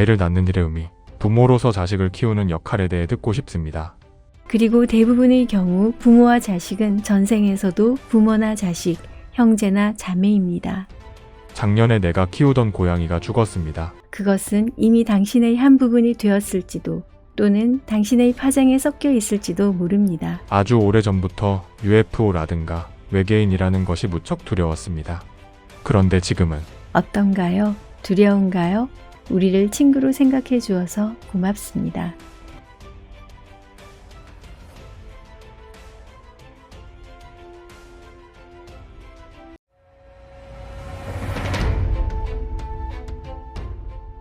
아이를 낳는 일의 의미, 부모로서 자식을 키우는 역할에 대해 듣고 싶습니다. 그리고 대부분의 경우 부모와 자식은 전생에서도 부모나 자식, 형제나 자매입니다. 작년에 내가 키우던 고양이가 죽었습니다. 그것은 이미 당신의 한 부분이 되었을지도 또는 당신의 파장에 섞여 있을지도 모릅니다. 아주 오래전부터 UFO라든가 외계인이라는 것이 무척 두려웠습니다. 그런데 지금은 어떤가요? 두려운가요? 우리를 친구로 생각해 주어서 고맙습니다.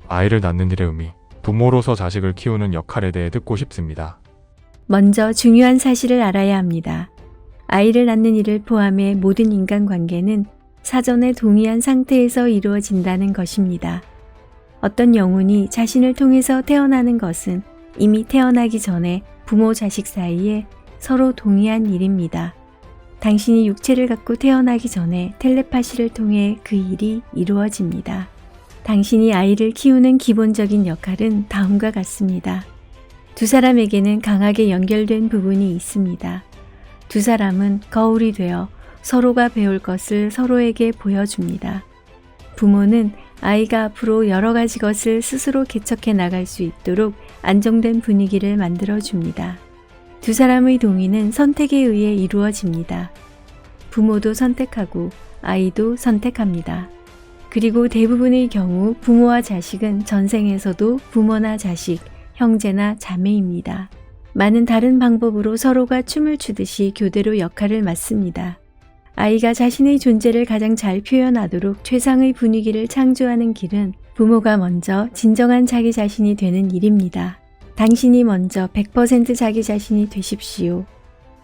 아이를 낳는 일의 의미, 부모로서 자식을 키우는 역할에 대해 듣고 싶습니다. 먼저 중요한 사실을 알아야 합니다. 아이를 낳는 일을 포함해 모든 인간관계는 사전에 동의한 상태에서 이루어진다는 것입니다. 어떤 영혼이 자신을 통해서 태어나는 것은 이미 태어나기 전에 부모 자식 사이에 서로 동의한 일입니다. 당신이 육체를 갖고 태어나기 전에 텔레파시를 통해 그 일이 이루어집니다. 당신이 아이를 키우는 기본적인 역할은 다음과 같습니다. 두 사람에게는 강하게 연결된 부분이 있습니다. 두 사람은 거울이 되어 서로가 배울 것을 서로에게 보여줍니다. 부모는 아이가 앞으로 여러 가지 것을 스스로 개척해 나갈 수 있도록 안정된 분위기를 만들어줍니다. 두 사람의 동의는 선택에 의해 이루어집니다. 부모도 선택하고 아이도 선택합니다. 그리고 대부분의 경우 부모와 자식은 전생에서도 부모나 자식, 형제나 자매입니다. 많은 다른 방법으로 서로가 춤을 추듯이 교대로 역할을 맡습니다. 아이가 자신의 존재를 가장 잘 표현하도록 최상의 분위기를 창조하는 길은 부모가 먼저 진정한 자기 자신이 되는 일입니다. 당신이 먼저 100% 자기 자신이 되십시오.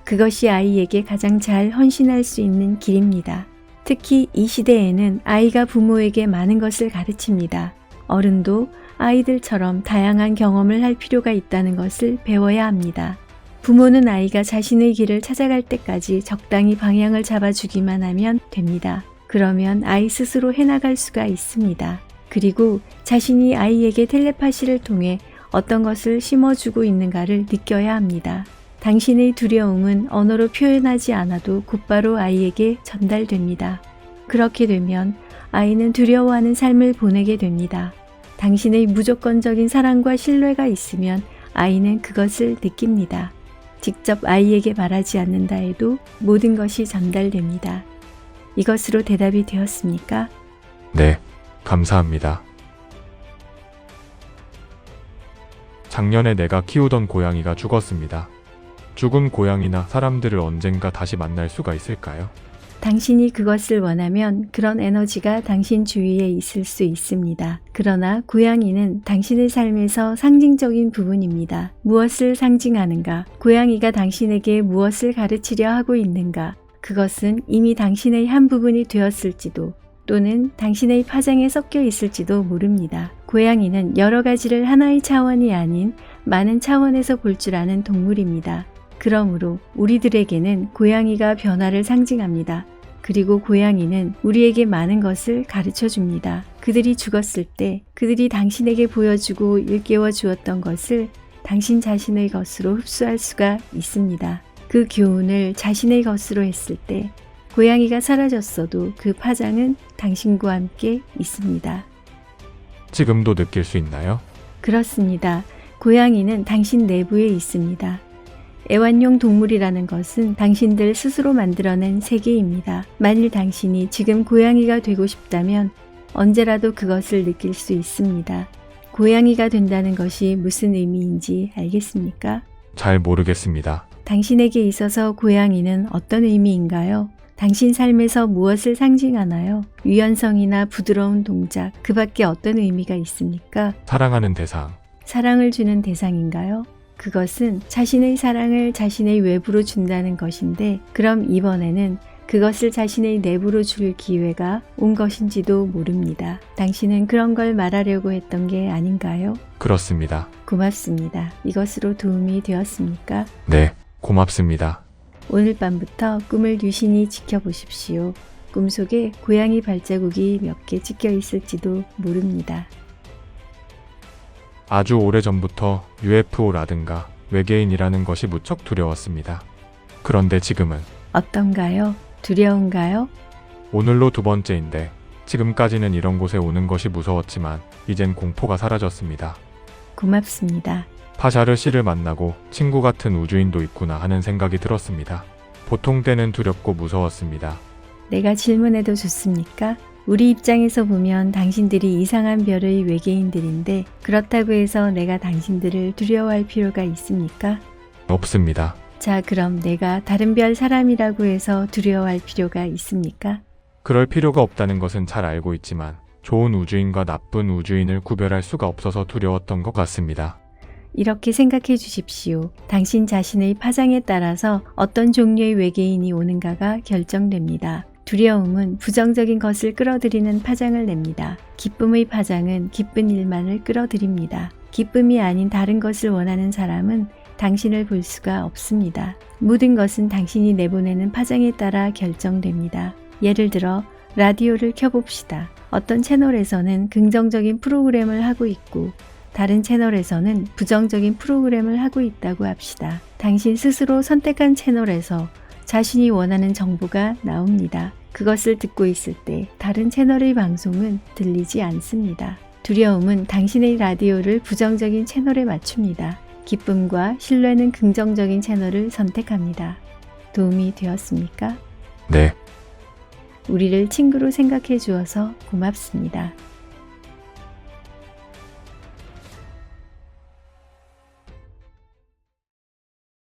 그것이 아이에게 가장 잘 헌신할 수 있는 길입니다. 특히 이 시대에는 아이가 부모에게 많은 것을 가르칩니다. 어른도 아이들처럼 다양한 경험을 할 필요가 있다는 것을 배워야 합니다. 부모는 아이가 자신의 길을 찾아갈 때까지 적당히 방향을 잡아주기만 하면 됩니다. 그러면 아이 스스로 해나갈 수가 있습니다. 그리고 자신이 아이에게 텔레파시를 통해 어떤 것을 심어주고 있는가를 느껴야 합니다. 당신의 두려움은 언어로 표현하지 않아도 곧바로 아이에게 전달됩니다. 그렇게 되면 아이는 두려워하는 삶을 보내게 됩니다. 당신의 무조건적인 사랑과 신뢰가 있으면 아이는 그것을 느낍니다. 직접 아이에게 말하지 않는다 해도 모든 것이 전달됩니다. 이것으로 대답이 되었습니까? 네, 감사합니다. 작년에 내가 키우던 고양이가 죽었습니다. 죽은 고양이나 사람들을 언젠가 다시 만날 수가 있을까요? 당신이 그것을 원하면 그런 에너지가 당신 주위에 있을 수 있습니다. 그러나 고양이는 당신의 삶에서 상징적인 부분입니다. 무엇을 상징하는가? 고양이가 당신에게 무엇을 가르치려 하고 있는가? 그것은 이미 당신의 한 부분이 되었을지도 또는 당신의 파장에 섞여 있을지도 모릅니다. 고양이는 여러 가지를 하나의 차원이 아닌 많은 차원에서 볼 줄 아는 동물입니다. 그러므로 우리들에게는 고양이가 변화를 상징합니다. 그리고 고양이는 우리에게 많은 것을 가르쳐 줍니다. 그들이 죽었을 때 그들이 당신에게 보여주고 일깨워 주었던 것을 당신 자신의 것으로 흡수할 수가 있습니다. 그 교훈을 자신의 것으로 했을 때 고양이가 사라졌어도 그 파장은 당신과 함께 있습니다. 지금도 느낄 수 있나요? 그렇습니다. 고양이는 당신 내부에 있습니다. 애완용 동물이라는 것은 당신들 스스로 만들어낸 세계입니다. 만일 당신이 지금 고양이가 되고 싶다면 언제라도 그것을 느낄 수 있습니다. 고양이가 된다는 것이 무슨 의미인지 알겠습니까? 잘 모르겠습니다. 당신에게 있어서 고양이는 어떤 의미인가요? 당신 삶에서 무엇을 상징하나요? 유연성이나 부드러운 동작, 그 밖에 어떤 의미가 있습니까? 사랑하는 대상. 사랑을 주는 대상인가요? 그것은 자신의 사랑을 자신의 외부로 준다는 것인데 그럼 이번에는 그것을 자신의 내부로 줄 기회가 온 것인지도 모릅니다. 당신은 그런 걸 말하려고 했던 게 아닌가요? 그렇습니다. 고맙습니다. 이것으로 도움이 되었습니까? 네, 고맙습니다. 오늘 밤부터 꿈을 유심히 지켜보십시오. 꿈속에 고양이 발자국이 몇 개 찍혀 있을지도 모릅니다. 아주 오래전부터 UFO라든가 외계인이라는 것이 무척 두려웠습니다. 그런데 지금은 어떤가요? 두려운가요? 오늘로 두 번째인데 지금까지는 이런 곳에 오는 것이 무서웠지만 이젠 공포가 사라졌습니다. 고맙습니다. 파샤르 씨를 만나고 친구 같은 우주인도 있구나 하는 생각이 들었습니다. 보통 때는 두렵고 무서웠습니다. 내가 질문해도 좋습니까? 우리 입장에서 보면 당신들이 이상한 별의 외계인들인데 그렇다고 해서 내가 당신들을 두려워할 필요가 있습니까? 없습니다. 자, 그럼 내가 다른 별 사람이라고 해서 두려워할 필요가 있습니까? 그럴 필요가 없다는 것은 잘 알고 있지만 좋은 우주인과 나쁜 우주인을 구별할 수가 없어서 두려웠던 것 같습니다. 이렇게 생각해 주십시오. 당신 자신의 파장에 따라서 어떤 종류의 외계인이 오는가가 결정됩니다. 두려움은 부정적인 것을 끌어들이는 파장을 냅니다. 기쁨의 파장은 기쁜 일만을 끌어들입니다. 기쁨이 아닌 다른 것을 원하는 사람은 당신을 볼 수가 없습니다. 모든 것은 당신이 내보내는 파장에 따라 결정됩니다. 예를 들어 라디오를 켜봅시다. 어떤 채널에서는 긍정적인 프로그램을 하고 있고 다른 채널에서는 부정적인 프로그램을 하고 있다고 합시다. 당신 스스로 선택한 채널에서 자신이 원하는 정보가 나옵니다. 그것을 듣고 있을 때 다른 채널의 방송은 들리지 않습니다. 두려움은 당신의 라디오를 부정적인 채널에 맞춥니다. 기쁨과 신뢰는 긍정적인 채널을 선택합니다. 도움이 되었습니까? 네. 우리를 친구로 생각해 주어서 고맙습니다.